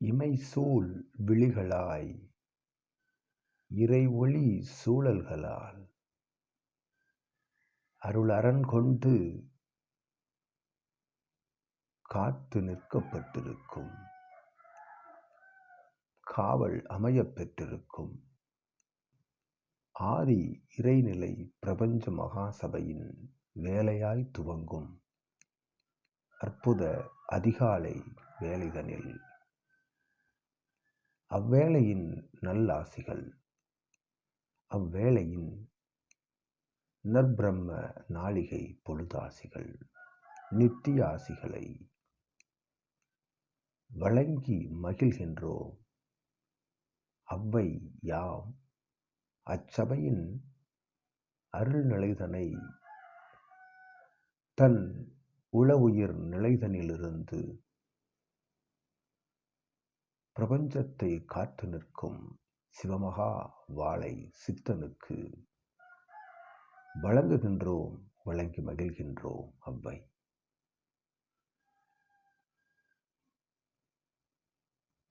இமைசூழ் விழிகளாய் இறைஒளி சூழல்களால் அருளரண் கொண்டு காத்து நிற்கப்பட்டிருக்கும், காவல் அமையப் பெற்றிருக்கும் ஆதி இறைநிலை பிரபஞ்ச மகாசபையின் வேலையாய் துவங்கும் அற்புத அதிகாலை வேலைதனில் அவ்வேளையின் நல்லாசிகள், அவ்வேளையின் நற்பிரம்ம நாளிகை பொழுதாசிகள், நித்திய ஆசிகளை வழங்கி மகிழ்கின்றோம். அவ்வை யாம் அச்சபையின் அருள் நிலைதனை தன் உளவுயிர் நிலைதனிலிருந்து பிரபஞ்சத்தை காத்து நிற்கும் சிவமகா வாழை சித்தனுக்கு வழங்குகின்றோம், வழங்கி மகிழ்கின்றோம். அவ்வை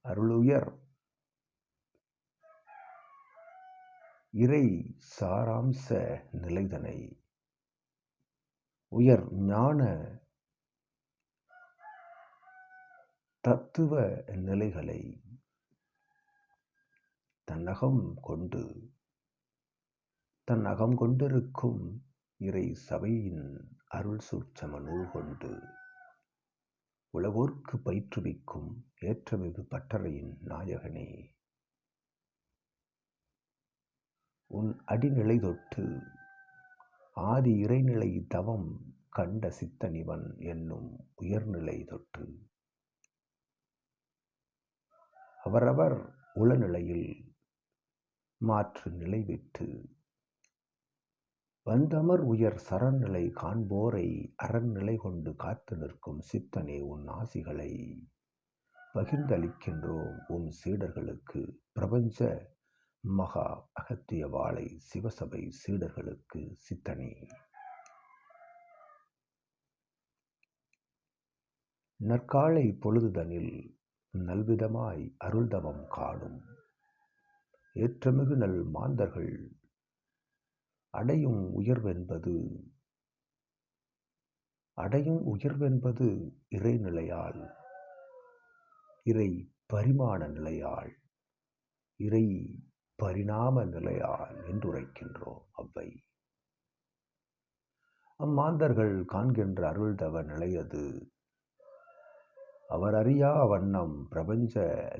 அருளுயர் இறை சாராம்ச நிலைதனை உயர் ஞான தத்துவ நிலைகளை தன்னகம் கொண்டிருக்கும் இறை சபையின் அருள் சூட்சம நூல் கொண்டு உலகோர்க்கு பயிற்றுவிக்கும் ஏற்றமிகு பட்டறையின் நாயகனே, உன் அடிநிலை தொட்டு ஆதி இறைநிலை தவம் கண்ட சித்தனிவன் என்னும் உயர்நிலை தொட்டு அவரவர் உளநிலையில் மாற்று நிலை விட்டு வந்தமர் உயர் சரநிலை காண்போரை அறநிலை கொண்டு காத்து நிற்கும் சித்தனே, உன் ஆசிகளை பகிர்ந்தளிக்கின்றோம் உன் சீடர்களுக்கு. பிரபஞ்ச மகா அகத்திய வாழை சிவசபை சீடர்களுக்கு சித்தனே. நற்காலை பொழுதுதனில் நல்விதமாய் அருள்தவம் காணும் ஏற்றமிகு நல் மாந்தர்கள் அடையும் உயர்வென்பது இறைநிலையால், இறை பரிமாண நிலையால், இறை பரிணாம நிலையால் என்றுரைக்கின்றோம். அவ்வை அம்மாந்தர்கள் காண்கின்ற அருள்தவ நிலையது அவர் அறியா வண்ணம் பிரபஞ்ச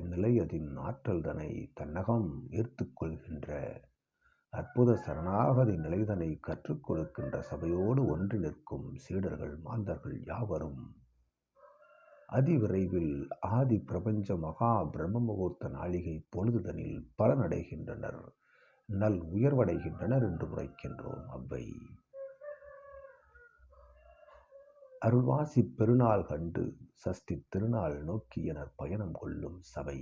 நிலையதின் ஆற்றல்தனை தன்னகம் ஈர்த்துக் கொள்கின்ற அற்புத சரணாகதி நிலைதனை கற்றுக் கொடுக்கின்ற சபையோடு ஒன்றி நிற்கும் சீடர்கள் மாந்தர்கள் யாவரும் அதிவிரைவில் ஆதி பிரபஞ்ச மகா பிரம்ம முகூர்த்த நாளிகை பொழுதுதனில் பலனடைகின்றனர், நல் உயர்வடைகின்றனர் என்று உரைக்கின்றோம். அவ்வை அருள்வாசி பெருநாள் கண்டு சஷ்டி திருநாள் நோக்கியனர் பயணம் கொள்ளும் சபை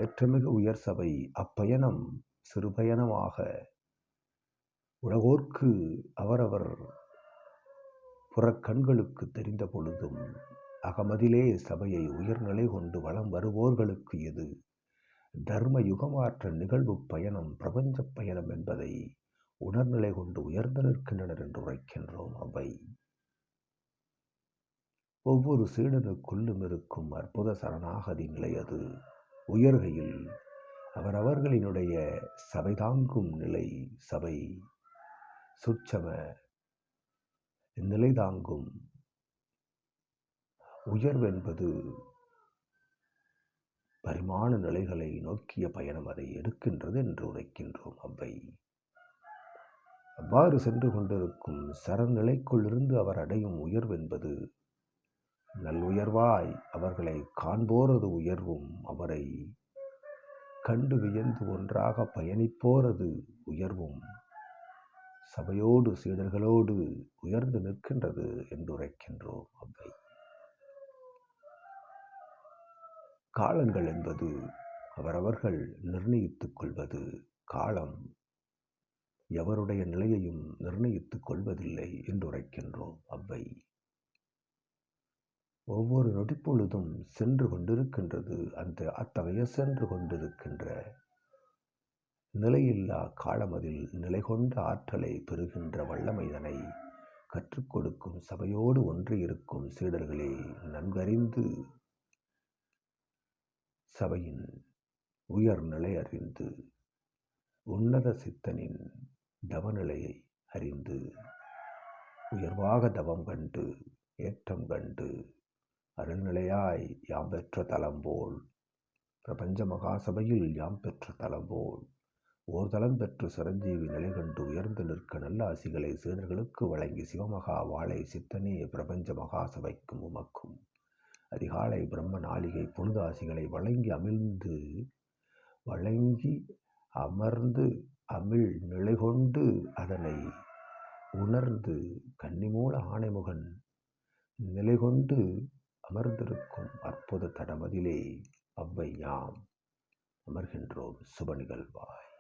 ஏற்றமிகு உயர் சபை. அப்பயணம் சிறு பயணமாக உலகோர்க்கு அவரவர் புறக்கண்களுக்கு தெரிந்த பொழுதும் அகமதிலே சபையை உயர்நிலை கொண்டு வளம் வருவோர்களுக்கு இது தர்ம யுகமாற்ற நிகழ்வு பயணம், பிரபஞ்ச பயணம் என்பதை உணர்நிலை கொண்டு உயர்ந்து நிற்கின்றனர் என்று உரைக்கின்றோம். அவை ஒவ்வொரு சீடனுக்குள்ளும் இருக்கும் அற்புத சரணாகதி நிலையது உயர்கையில் அவரவர்களினுடைய சபை தாங்கும் நிலை, சபை சுட்சம நிலை தாங்கும் உயர்வென்பது பரிமாண நிலைகளை நோக்கிய பயணம் அதை எடுக்கின்றது என்று உரைக்கின்றோம். அவ்வை அவ்வாறு சென்று கொண்டிருக்கும் சரநிலைக்குள் இருந்து அவர் அடையும் உயர்வென்பது நல்லுயர்வாய் அவர்களை காண்போரது உயர்வும், அவரை கண்டு வியந்து ஒன்றாக பயணிப்போரது உயர்வும் சபையோடு சீடர்களோடு உயர்ந்து நிற்கின்றது என்று உரைக்கின்றோம். அவ்வை காலங்கள் என்பது அவரவர்கள் நிர்ணயித்துக் கொள்வது, காலம் எவருடைய நிலையையும் நிர்ணயித்துக் கொள்வதில்லை என்று உரைக்கின்றோம். அவ்வை ஒவ்வொரு நொடிப்பொழுதும் சென்று கொண்டிருக்கின்றது. அத்தகைய சென்று கொண்டிருக்கின்ற நிலையில்லா காலமதில் நிலை கொண்ட ஆற்றலை பெறுகின்ற வல்லமைதனை கற்றுக் கொடுக்கும் சபையோடு ஒன்றியிருக்கும் சீடர்களே, நன்கறிந்து சபையின் உயர்நிலை அறிந்து உன்னத சித்தனின் தவநிலையை அறிந்து உயர்வாக தவம் கண்டு ஏற்றம் கண்டு அருள்நிலையாய் யாம் பெற்ற தலம் போல், பிரபஞ்ச மகாசபையில் யாம் பெற்ற தலம் போல் ஓர் தலம் பெற்று சிரஞ்சீவி நிலை கண்டு உயர்ந்து நிற்க நல்ல ஆசிகளை சீடர்களுக்கு வழங்கி சிவமகா வாழை சித்தனே பிரபஞ்ச மகாசபைக்கும் உமக்கும் அதிகாலை பிரம்ம நாளிகை பொழுது ஆசிகளை வழங்கி அமர்ந்து அமிழ் நிலை கொண்டு அதனை உணர்ந்து கன்னிமூல ஆணைமுகன் நிலை கொண்டு அமர்ந்திருக்கும் அற்புத தடமதிலே அவ்வை யாம் அமர்கின்றோம். சுப நிகழ்வாய்.